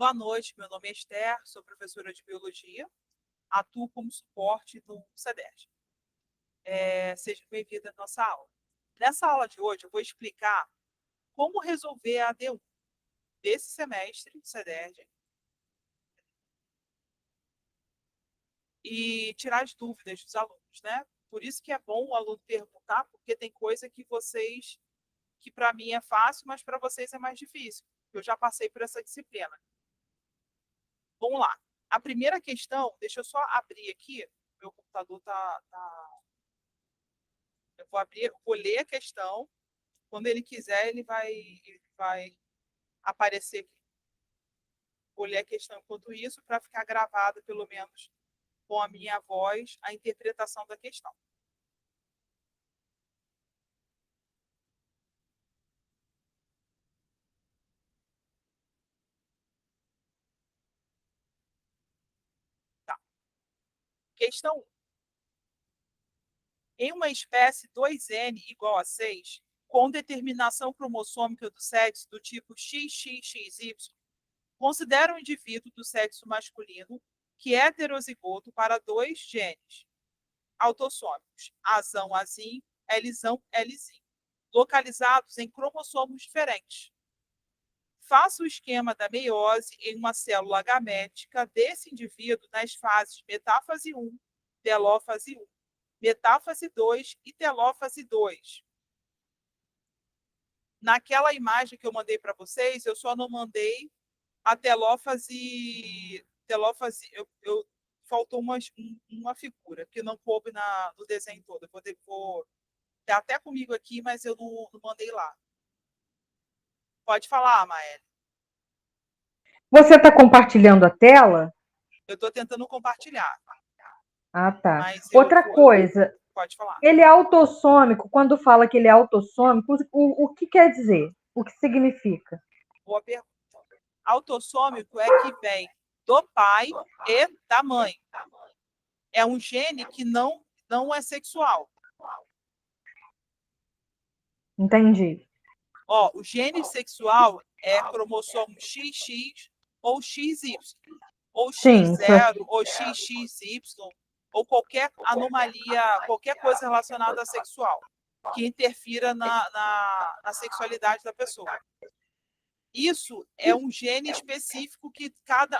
Boa noite, meu nome é Esther, sou professora de Biologia, atuo como suporte no SEDERJ. Seja bem-vinda à nossa aula. Nessa aula de hoje, eu vou explicar como resolver a AD1 desse semestre do SEDERJ e tirar as dúvidas dos alunos, né? Por isso que é bom o aluno perguntar, porque tem coisa que para mim é fácil, mas para vocês é mais difícil. Eu já passei por essa disciplina. Vamos lá. A primeira questão, deixa eu só abrir aqui, meu computador eu vou abrir, vou ler a questão. Quando ele quiser, ele vai aparecer aqui. Vou ler a questão enquanto isso, para ficar gravado, pelo menos, com a minha voz, a interpretação da questão. Tá. Questão 1. Em uma espécie 2N igual a 6, com determinação cromossômica do sexo do tipo XXXY, considera um indivíduo do sexo masculino que é heterozigoto para dois genes autossômicos, Azão, Azim, Lzão, Lzim, localizados em cromossomos diferentes. Faça o esquema da meiose em uma célula gamética desse indivíduo nas fases metáfase 1, telófase 1, metáfase 2 e telófase 2. Naquela imagem que eu mandei para vocês, eu só não mandei a telófase. Faltou uma figura que não coube no desenho todo. Tá até comigo aqui, mas eu não mandei lá. Pode falar, Mael. Você está compartilhando a tela? Eu estou tentando compartilhar, Ah, tá. mas Outra coisa, pode falar. ele é autossômico. Quando fala que ele é autossômico, o que quer dizer? O que significa? Boa pergunta. Autossômico é que vem do pai e da mãe. É um gene que não é sexual. Entendi. O gene sexual é cromossomo XX ou XY, ou Sim, X0, ou XXY, ou qualquer anomalia, qualquer coisa relacionada a sexual, que interfira na sexualidade da pessoa. Isso é um gene específico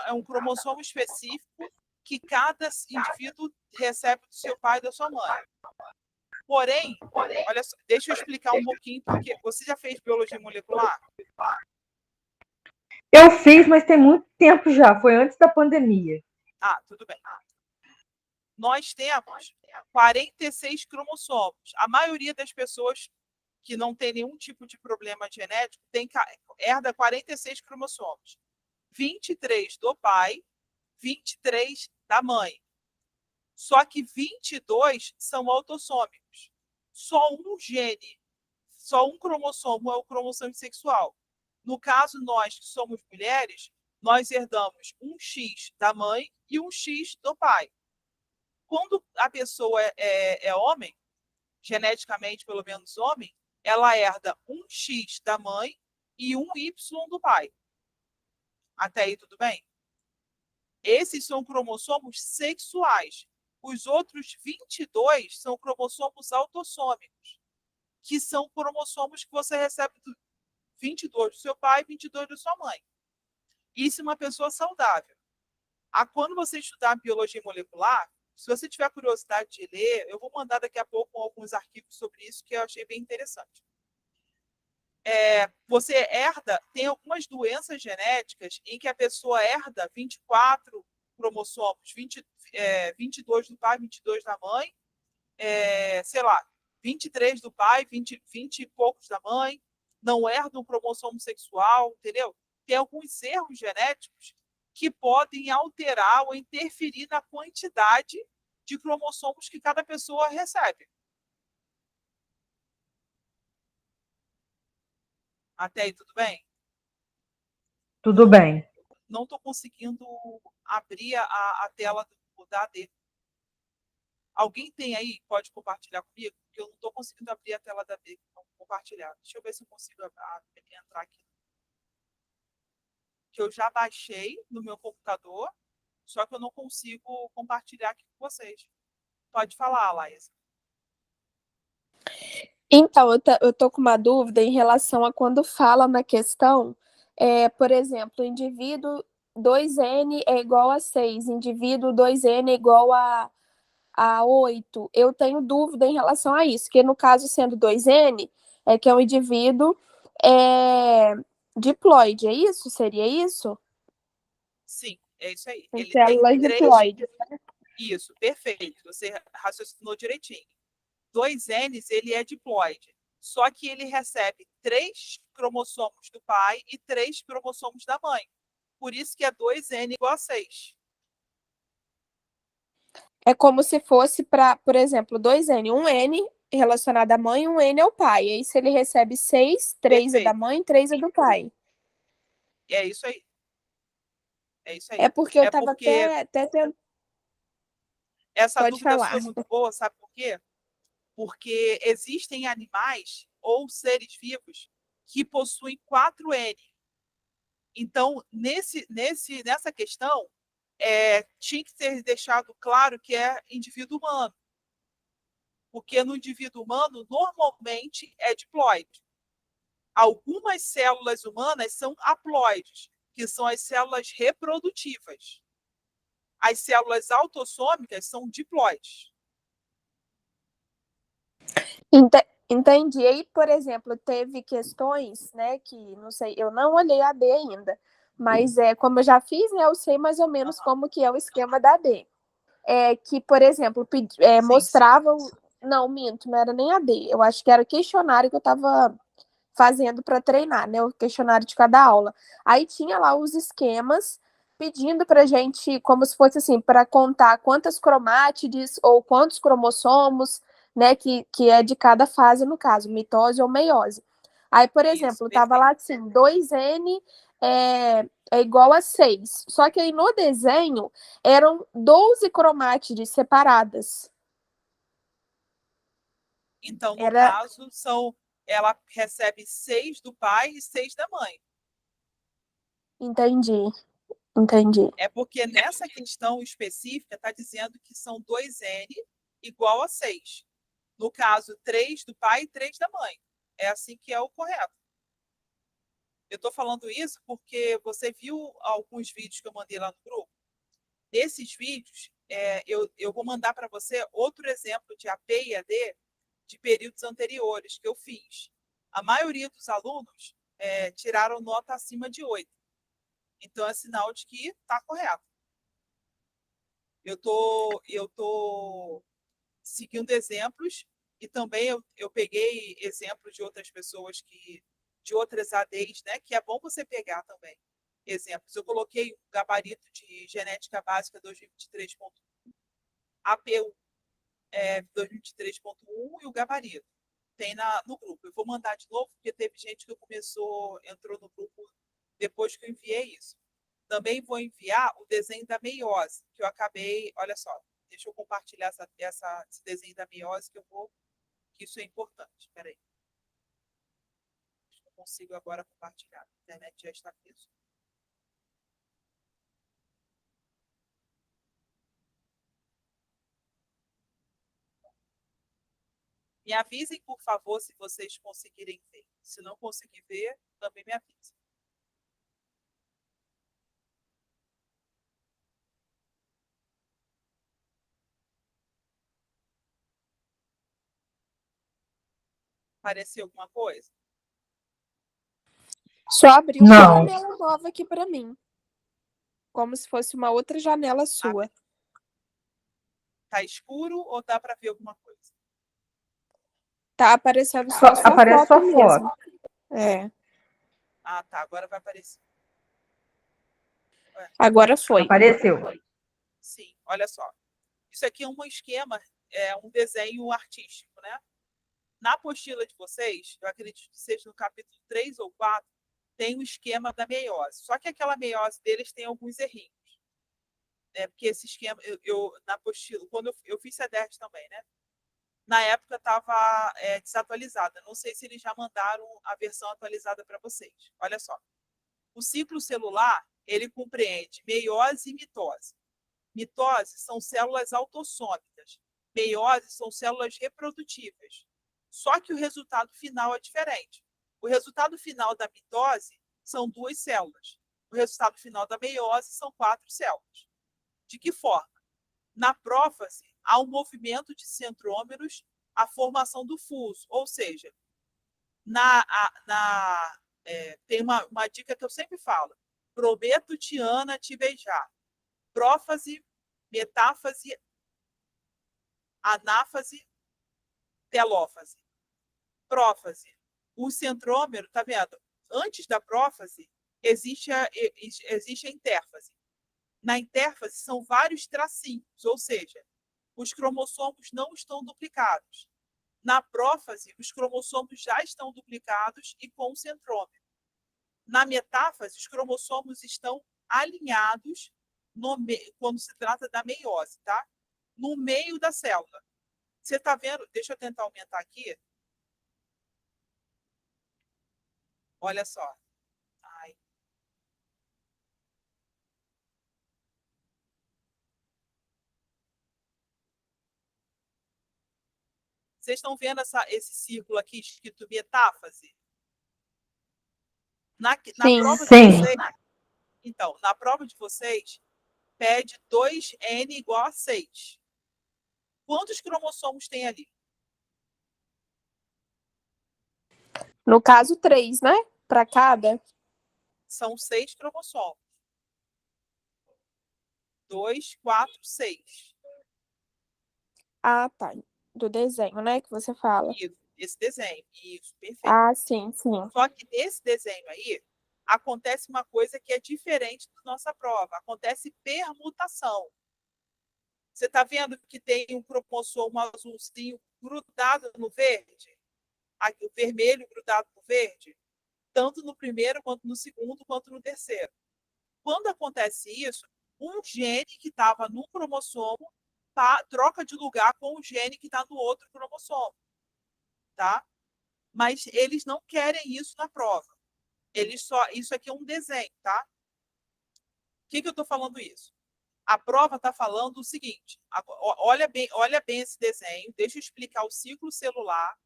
é um cromossomo específico que cada indivíduo recebe do seu pai e da sua mãe. Porém, olha só, deixa eu explicar um pouquinho, porque você já fez biologia molecular? eu fiz, mas tem muito tempo já. Foi antes da pandemia. Tudo bem. Nós temos 46 cromossomos. A maioria das pessoas que não tem nenhum tipo de problema genético herda 46 cromossomos. 23 do pai, 23 da mãe. Só que 22 são autossômicos. Só um gene, só um cromossomo é o cromossomo sexual. No caso, nós que somos mulheres, nós herdamos um X da mãe e um X do pai. Quando a pessoa é homem, geneticamente pelo menos homem, ela herda um X da mãe e um Y do pai. Até aí tudo bem? Esses são cromossomos sexuais. Os outros 22 são cromossomos autossômicos, que são cromossomos que você recebe 22 do seu pai e 22 da sua mãe. Isso é uma pessoa saudável. Quando você estudar biologia molecular, se você tiver curiosidade de ler, eu vou mandar daqui a pouco alguns artigos sobre isso que eu achei bem interessante. Você herda, tem algumas doenças genéticas em que a pessoa herda 24 cromossomos, 22 do pai, 22 da mãe, sei lá, 23 do pai, 20 e poucos da mãe, não herda um cromossomo sexual, entendeu? Tem alguns erros genéticos que podem alterar ou interferir na quantidade de cromossomos que cada pessoa recebe. Até aí, tudo bem? Eu Tudo bem. não estou conseguindo abrir a tela da AD. Alguém tem aí? Pode compartilhar comigo? Porque eu não estou conseguindo abrir a tela da AD. Então, compartilhar. Deixa eu ver se eu consigo entrar aqui. que eu já baixei no meu computador, só que eu não consigo compartilhar aqui com vocês. Pode falar, Laís. Então, eu tô com uma dúvida em relação a quando fala na questão, por exemplo, indivíduo 2n é igual a 6, indivíduo 2n é igual a 8. Eu tenho dúvida em relação a isso, que no caso sendo 2n, é que é um indivíduo é, diploide, é isso? Seria isso? Sim, é isso aí. Com Ele tem células 3. diploides. Isso, perfeito. Você raciocinou direitinho. 2Ns, ele é diploide. Só que ele recebe 3 cromossomos do pai e 3 cromossomos da mãe. Por isso que é 2N igual a 6. É como se fosse para, por exemplo, 2n, um n relacionado à mãe e um n ao pai. Aí se ele recebe 6, 3 é da Perfeito. mãe, 3 é do pai. É isso aí. É isso É aí. porque eu É estava porque até tendo. essa Pode dúvida falar. sua é muito boa, sabe por quê? Porque existem animais ou seres vivos que possuem 4N. Então, nessa questão, tinha que ser deixado claro que é indivíduo humano, porque no indivíduo humano, normalmente, é diploide. Algumas células humanas são haploides, que são as células reprodutivas. As células autossômicas são diploides. Entendi. Aí, por exemplo, teve questões, né, que não sei, eu não olhei a D ainda, mas como eu já fiz, né, eu sei mais ou menos como que é o esquema da D. Que, por exemplo, Sim, sim. mostravam. Não, minto, não era nem a D. Eu acho que era o questionário que eu estava fazendo para treinar, né? O questionário de cada aula. Aí tinha lá os esquemas pedindo para gente, como se fosse assim, para contar quantas cromátides ou quantos cromossomos, né, que é de cada fase, no caso, mitose ou meiose. Aí, por Isso, exemplo, tava perfeito. lá assim, 2N é igual a 6. Só que aí no desenho eram 12 cromátides separadas. Então, no Era, caso, ela recebe 6 do pai e 6 da mãe. entendi. É porque nessa questão específica está dizendo que são 2N igual a 6. No caso, 3 do pai e 3 da mãe. É assim que é o correto. Eu estou falando isso porque você viu alguns vídeos que eu mandei lá no grupo. Nesses vídeos, eu vou mandar para você outro exemplo de AP e AD de períodos anteriores que eu fiz. A maioria dos alunos tiraram nota acima de 8. Então, é sinal de que está correto. Eu tô seguindo exemplos e também eu peguei exemplos de outras pessoas de outras ADs, né? Que é bom você pegar também exemplos. Eu coloquei o gabarito de genética básica 2023.1, APU 2023.1 e o gabarito. Tem no grupo. Eu vou mandar de novo, porque teve gente que entrou no grupo depois que eu enviei isso. Também vou enviar o desenho da meiose, que eu acabei. Olha só, deixa eu compartilhar esse desenho da meiose, que isso é importante. Espera aí. Eu consigo agora compartilhar. A internet já está preso. Me avisem, por favor, se vocês conseguirem ver. Se não conseguir ver, também me avisem. Apareceu alguma coisa? Só abriu uma Não. janela nova aqui para mim. Como se fosse uma outra janela sua. Tá escuro ou dá para ver alguma coisa? Tá aparecendo só sua Aparece foto sua foto. mesmo. É, Ah, tá. Agora vai aparecer. agora foi. Apareceu. Sim, olha só. Isso aqui é um esquema, um desenho artístico, né? Na apostila de vocês, eu acredito que seja no capítulo 3 ou 4, tem um esquema da meiose. Só que aquela meiose deles tem alguns errinhos. Porque esse esquema, na apostila, quando eu fiz CEDERJ também, né? Na época estava desatualizada. Não sei se eles já mandaram a versão atualizada para vocês. Olha só. O ciclo celular, ele compreende meiose e mitose. Mitose são células autossômicas. Meiose são células reprodutíveis. Só que o resultado final é diferente. O resultado final da mitose são 2 células. O resultado final da meiose são 4 células. De que forma? Na prófase, há um movimento de centrômeros, a formação do fuso, ou seja, tem uma dica que eu sempre falo: prometo, Tiana, te beijar. Prófase, metáfase, anáfase, telófase. Prófase. O centrômero, tá vendo? Antes da prófase, existe a intérfase. Na intérfase, são vários tracinhos, ou seja, os cromossomos não estão duplicados. Na prófase, os cromossomos já estão duplicados e com o centrômero. Na metáfase, os cromossomos estão alinhados quando se trata da meiose, tá? No meio da célula. Você está vendo? Deixa eu tentar aumentar aqui. Olha só. Ai. Vocês estão vendo esse círculo aqui escrito metáfase? Na prova de vocês, então, na prova de vocês, pede 2N igual a 6. Quantos cromossomos tem ali? No caso, 3, né? Para cada? São 6 cromossomos. 2, 4, 6. Ah, tá. Do desenho, né? Que você fala. Isso, esse desenho. Isso, perfeito. Ah, sim, sim. Só que nesse desenho aí, acontece uma coisa que é diferente da nossa prova. Acontece permutação. Você está vendo que tem um cromossomo azulzinho grudado no verde? Aqui, o vermelho grudado no verde? Tanto no primeiro, quanto no segundo, quanto no terceiro. Quando acontece isso, um gene que estava no cromossomo troca de lugar com o gene que está no outro cromossomo. Tá? Mas eles não querem isso na prova. Isso aqui é um desenho, tá? O que eu estou falando isso? A prova está falando o seguinte: olha bem esse desenho, deixa eu explicar o ciclo celular,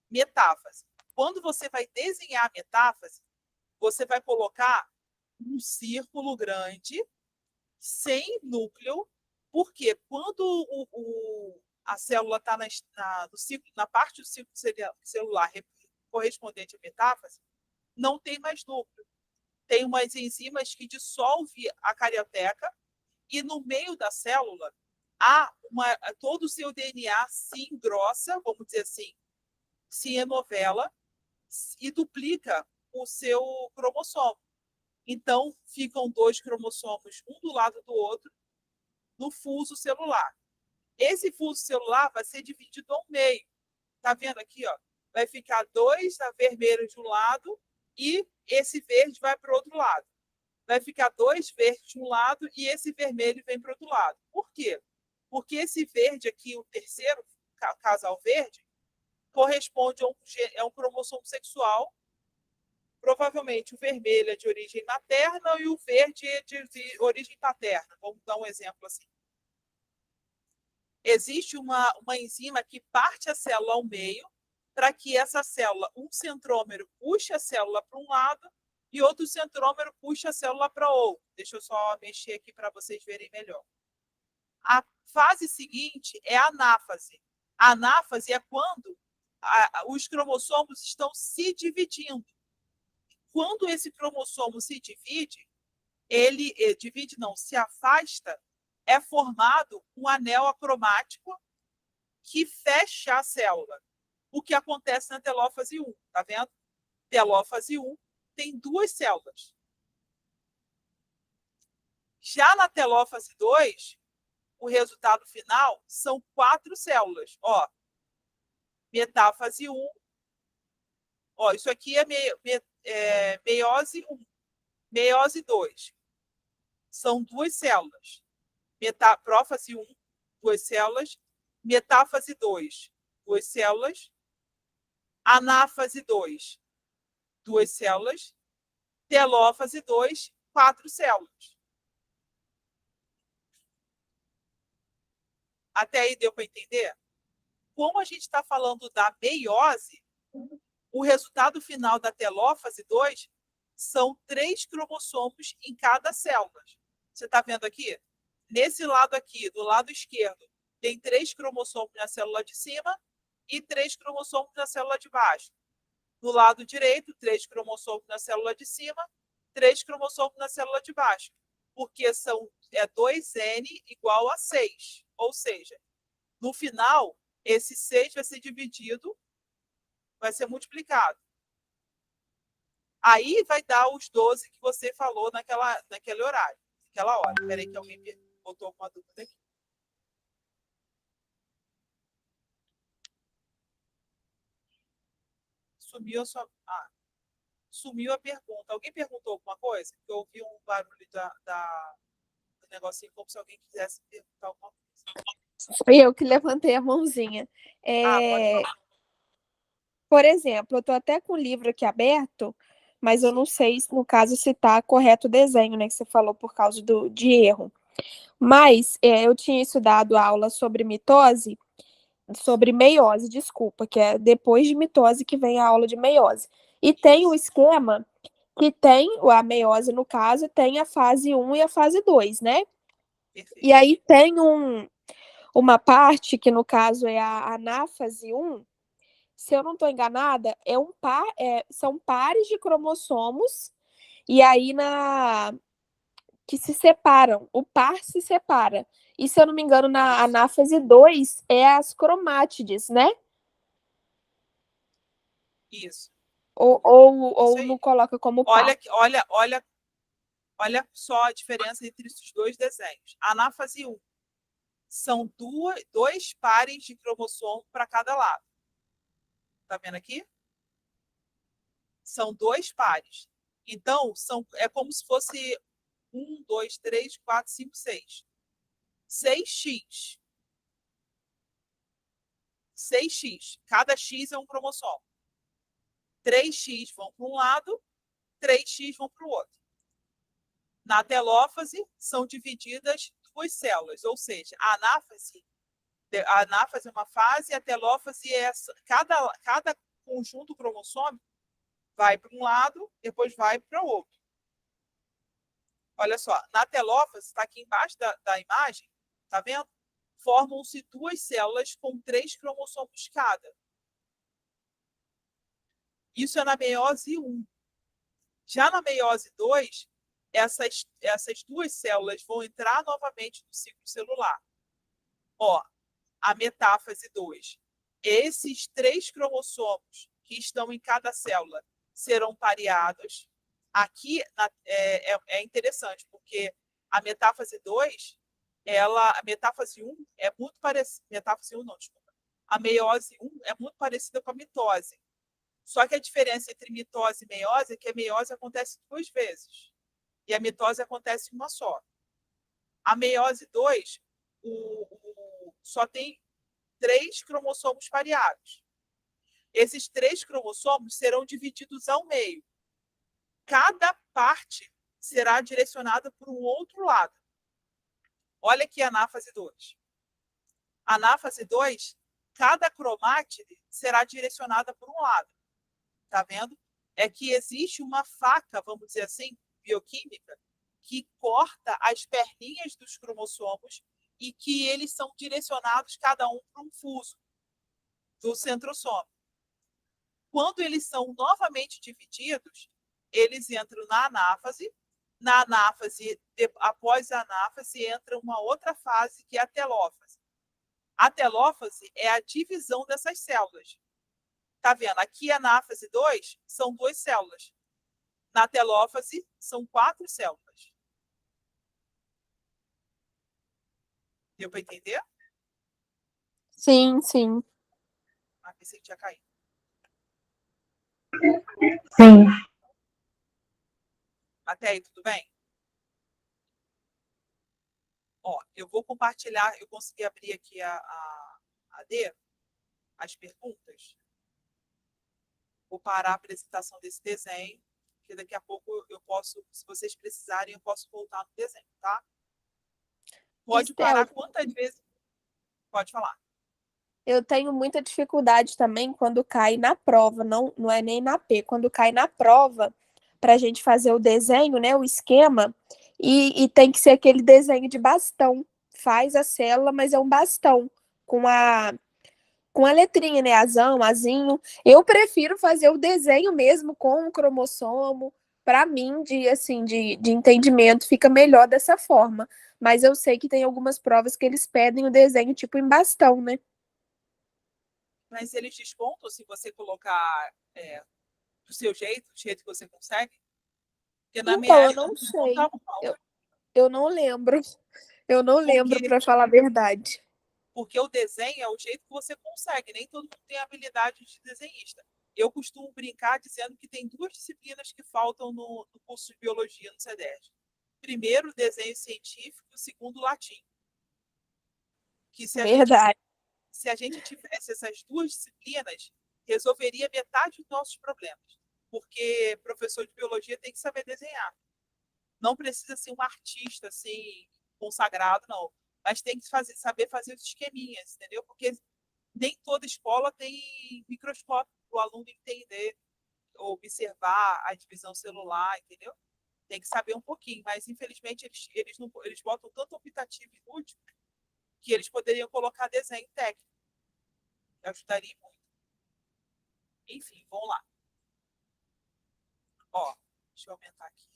metáfase. Quando você vai desenhar a metáfase, você vai colocar um círculo grande, sem núcleo, porque quando a célula está na parte do ciclo celular correspondente à metáfase, não tem mais núcleo. Tem umas enzimas que dissolvem a carioteca e no meio da célula todo o seu DNA se engrossa, vamos dizer assim, se enovela e duplica o seu cromossomo. Então, ficam 2 cromossomos, um do lado do outro, no fuso celular. Esse fuso celular vai ser dividido ao meio. Tá vendo aqui, ó? Vai ficar 2 vermelhos de um lado e esse verde vai para o outro lado. Vai ficar 2 verdes de um lado e esse vermelho vem para o outro lado. Por quê? Porque esse verde aqui, o terceiro casal verde, corresponde a um cromossomo sexual. Provavelmente o vermelho é de origem materna e o verde é de origem paterna. Vamos dar um exemplo assim. Existe uma enzima que parte a célula ao meio para que essa célula, um centrômero, puxe a célula para um lado e outro centrômero puxe a célula para o outro. Deixa eu só mexer aqui para vocês verem melhor. A fase seguinte é a anáfase. A anáfase é quando os cromossomos estão se dividindo. Quando esse cromossomo se divide, se afasta, é formado um anel acromático que fecha a célula. O que acontece na telófase 1, tá vendo? Telófase 1 tem 2 células. Já na telófase 2, o resultado final são 4 células. Ó, metáfase 1. Ó, isso aqui é meiose 1. Meiose 2. São 2 células. Prófase 1, 2 células. Metáfase 2, 2 células. Anáfase 2, 2 células. Telófase 2, 4 células. Até aí deu para entender? Como a gente está falando da meiose, o resultado final da telófase 2 são 3 cromossomos em cada célula. Você está vendo aqui? Nesse lado aqui, do lado esquerdo, tem 3 cromossomos na célula de cima e 3 cromossomos na célula de baixo. Do lado direito, 3 cromossomos na célula de cima, 3 cromossomos na célula de baixo. Porque 2N igual a 6. Ou seja, no final, esse 6 vai ser dividido, vai ser multiplicado. Aí vai dar os 12 que você falou naquele horário, naquela hora. Espera aí que alguém botou alguma dúvida aqui. Sumiu a pergunta. Alguém perguntou alguma coisa? Eu ouvi um barulho do negocinho, como se alguém quisesse perguntar alguma coisa. Foi eu que levantei a mãozinha. Pode falar. Por exemplo, eu estou até com o livro aqui aberto, mas eu não sei, no caso, se está correto o desenho, né, que você falou por causa de erro. Mas eu tinha estudado aula sobre mitose, sobre meiose, desculpa, que é depois de mitose que vem a aula de meiose. E tem o esquema que tem a meiose, no caso, tem a fase 1 e a fase 2, né? Perfeito. E aí tem uma parte que, no caso, é a anáfase 1, se eu não estou enganada, são pares de cromossomos, e aí que se separam, o par se separa. E se eu não me engano, na anáfase 2 é as cromátides, né? Isso. Ou Isso não coloca como par. Olha só a diferença entre esses dois desenhos. Anáfase 1 são dois pares de cromossomo para cada lado. Tá vendo aqui? São 2 pares. Então, é como se fosse 1, 2, 3, 4, 5, 6. 6x. 6x. Cada x é um cromossomo. 3x vão para um lado, 3x vão para o outro. Na telófase, são divididas 2 células, ou seja, a anáfase é uma fase, a telófase é cada conjunto cromossômico vai para um lado, depois vai para o outro. Olha só, na telófase, está aqui embaixo da imagem, tá vendo? Formam-se 2 células com 3 cromossomos cada. Isso é na meiose 1. Já na meiose 2, essas 2 células vão entrar novamente no ciclo celular. Ó, a metáfase 2. Esses 3 cromossomos que estão em cada célula serão pareados. Aqui é interessante, porque a metáfase 2, a metáfase 1 é muito parecida. Metáfase 1 não, desculpa. A meiose 1 é muito parecida com a mitose. Só que a diferença entre mitose e meiose é que a meiose acontece 2 vezes e a mitose acontece uma só. A meiose 2 só tem 3 cromossomos pareados. Esses 3 cromossomos serão divididos ao meio. Cada parte será direcionada para um outro lado. Olha aqui a anáfase 2. A anáfase 2, cada cromátide será direcionada por um lado. Tá vendo? É que existe uma faca, vamos dizer assim, bioquímica, que corta as perninhas dos cromossomos e que eles são direcionados cada um para um fuso do centrosoma. Quando eles são novamente divididos, eles entram na anáfase. Na anáfase, após a anáfase, entra uma outra fase, que é a telófase. A telófase é a divisão dessas células. Tá vendo? Aqui, a anáfase 2 são 2 células. Na telófase, são 4 células. Deu para entender? Sim, sim. Pensei que tinha caído. Sim. Até aí, tudo bem? Ó, eu vou compartilhar, eu consegui abrir aqui as perguntas. Vou parar a apresentação desse desenho, porque daqui a pouco eu posso, se vocês precisarem, eu posso voltar no desenho, tá? Pode parar Estel, quantas vezes. Pode falar. eu tenho muita dificuldade também quando cai na prova, não é nem na P, quando cai na prova, para a gente fazer o desenho, né, o esquema, e tem que ser aquele desenho de bastão. Faz a célula, mas é um bastão, com a letrinha, né, azão, azinho. Eu prefiro fazer o desenho mesmo com o cromossomo. Para mim, de entendimento, fica melhor dessa forma. Mas eu sei que tem algumas provas que eles pedem o desenho tipo em bastão, né? Mas eles descontam se você colocar do seu jeito, do jeito que você consegue? Porque na minha Então, eu época não não sei. descontavam, não. Eu, eu não lembro. Eu não lembro, Porque, para falar a verdade. porque o desenho é o jeito que você consegue, nem todo mundo tem habilidade de desenhista. Eu costumo brincar dizendo que tem duas disciplinas que faltam no curso de biologia no CEDERJ. Primeiro, desenho científico, segundo, latim. Que Verdade. se a gente tivesse essas duas disciplinas, resolveria metade dos nossos problemas. Porque professor de biologia tem que saber desenhar. Não precisa ser um artista assim, consagrado, não. Mas tem que saber fazer os esqueminhas, entendeu? Porque nem toda escola tem microscópio para o aluno entender, observar a divisão celular, entendeu? Tem que saber um pouquinho, mas infelizmente eles botam tanto optativo inútil que eles poderiam colocar desenho técnico. Ajudaria muito. Enfim, vamos lá. Ó, deixa eu aumentar aqui.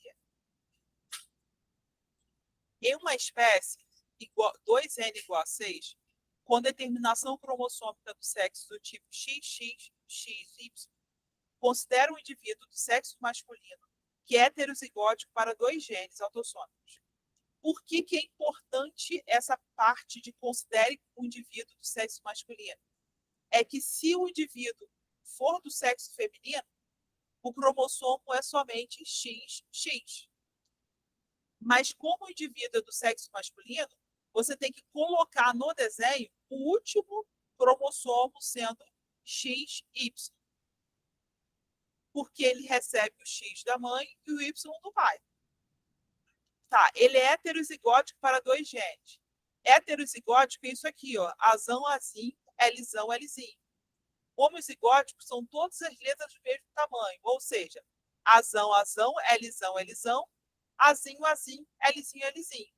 Em uma espécie 2N igual a 6, com determinação cromossômica do sexo do tipo XXXY, considera um indivíduo do sexo masculino que é heterozigótico para 2 genes autossômicos. Por que é importante essa parte de considere um indivíduo do sexo masculino? É que se o indivíduo for do sexo feminino, o cromossomo é somente XX. Mas como o indivíduo é do sexo masculino, você tem que colocar no desenho o último cromossomo sendo XY. Porque ele recebe o X da mãe e o Y do pai. Tá, ele é heterozigótico para 2 genes. Heterozigótico é isso aqui, ó, azão, azinho, Lzão, Lzinho. Homozigóticos são todas as letras do mesmo tamanho, ou seja, azão, azão, Lzão, Lzão, azinho, azinho, Lzinho, Lzinho.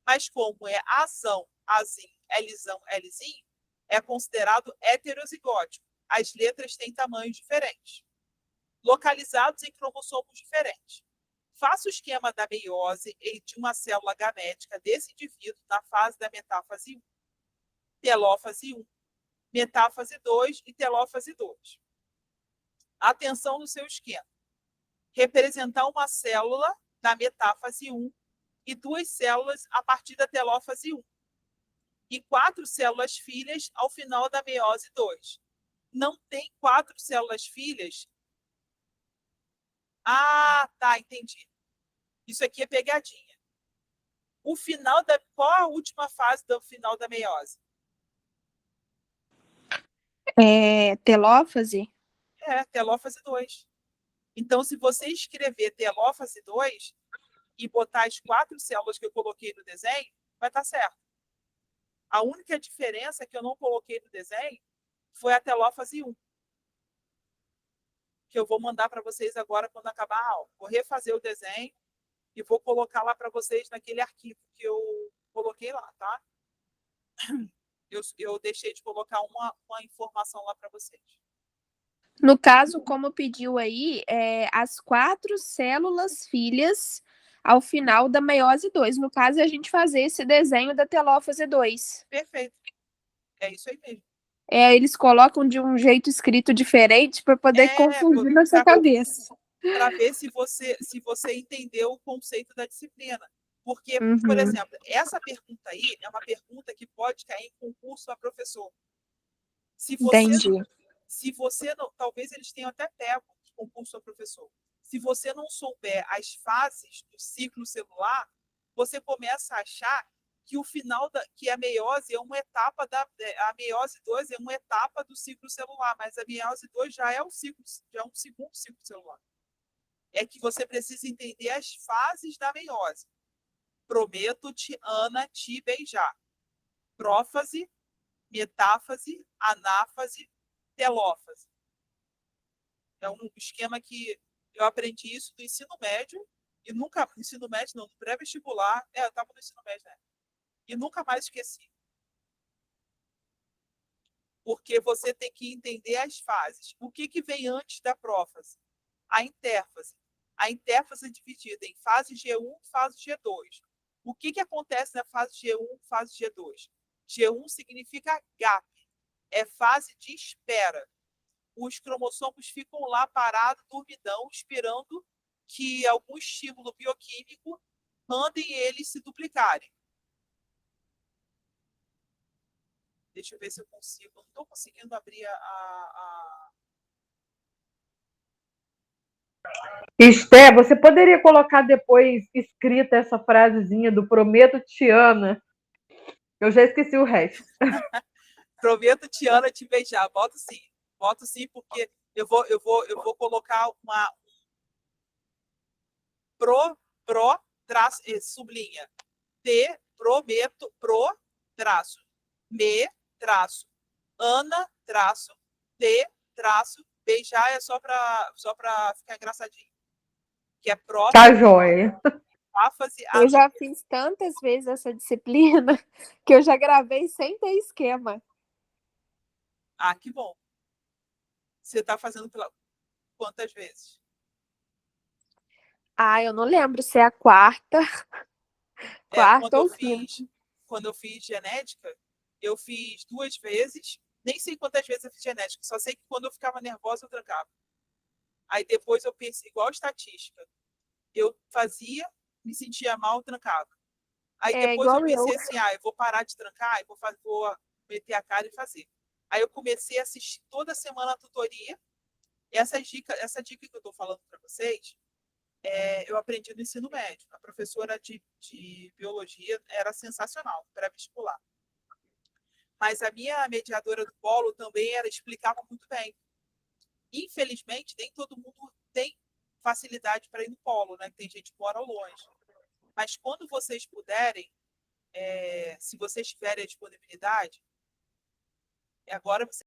Mas como é azão, azinho, Lzão, Lzinho, é considerado heterozigótico. As letras têm tamanhos diferentes, localizados em cromossomos diferentes. Faça o esquema da meiose de uma célula gamética desse indivíduo na fase da metáfase 1, telófase 1, metáfase 2 e telófase 2. Atenção no seu esquema. Representar uma célula da metáfase 1 e 2 células a partir da telófase 1. E 4 células filhas ao final da meiose 2. Não tem 4 células filhas? Ah, tá, entendi. Isso aqui é pegadinha. Qual a última fase do final da meiose? Telófase? Telófase 2. Então, se você escrever telófase 2 e botar as 4 células que eu coloquei no desenho, vai estar certo. A única diferença que eu não coloquei no desenho foi a telófase 1, que eu vou mandar para vocês agora quando acabar a aula. Vou refazer o desenho e vou colocar lá para vocês naquele arquivo que eu coloquei lá, tá? Eu deixei de colocar uma informação lá para vocês. No caso, como pediu aí, as 4 células filhas ao final da meiose 2. No caso, é a gente fazer esse desenho da telófase 2. Perfeito. É isso aí mesmo. Eles colocam de um jeito escrito diferente para poder confundir na sua cabeça. Para ver se você entendeu o conceito da disciplina. Porque, por Uhum. exemplo, essa pergunta aí é uma pergunta que pode cair em concurso a professor. Entendi. Se você não, talvez eles tenham até pego de concurso a professor. Se você não souber as fases do ciclo celular, você começa a achar que o final que a meiose é uma etapa a meiose 2 é uma etapa do ciclo celular, mas a meiose 2 já é um segundo ciclo celular. é que você precisa entender as fases da meiose. Prometo-te, Ana, te beijar. Prófase, metáfase, anáfase, telófase. É um esquema que eu aprendi isso no ensino médio e nunca, ensino médio não, no pré-vestibular, eu estava no ensino médio, né? E nunca mais esqueci. Porque você tem que entender as fases. O que vem antes da prófase? A intérfase. A intérfase é dividida em fase G1 e fase G2. O que acontece na fase G1 e fase G2? G1 significa gap, é fase de espera. Os cromossomos ficam lá parados, dormidão, esperando que algum estímulo bioquímico mandem eles se duplicarem. Deixa eu ver se eu consigo. Não estou conseguindo abrir Esté, você poderia colocar depois escrita essa frasezinha do Prometo-te, Ana? Eu já esqueci o resto. Prometo-te, Ana, te beijar. Boto sim, porque eu vou colocar uma traço, sublinha. Te, prometo, traço. Me, traço. Ana, traço. Te, traço. Beijar é só para ficar engraçadinho. Que é Tá joia. prófase. Eu já fiz tantas vezes essa disciplina que eu já gravei sem ter esquema. Ah, que bom. Você está fazendo pela quantas vezes? Ah, eu não lembro se é a quarta ou quinta. Quando eu fiz genética, eu fiz 2 vezes. Nem sei quantas vezes eu fiz genética, só sei que quando eu ficava nervosa, eu trancava. Aí depois eu pensei, igual estatística, eu fazia, me sentia mal, trancava. Aí depois eu pensei assim, eu vou parar de trancar, vou meter a cara e fazer. Aí eu comecei a assistir toda semana a tutoria. Essa dica que eu estou falando para vocês, eu aprendi no ensino médio. A professora de biologia era sensacional, pré-vestibular. Mas a minha mediadora do polo também explicava muito bem. Infelizmente, nem todo mundo tem facilidade para ir no polo, né? Tem gente que mora longe. Mas quando vocês puderem, se vocês tiverem a disponibilidade, agora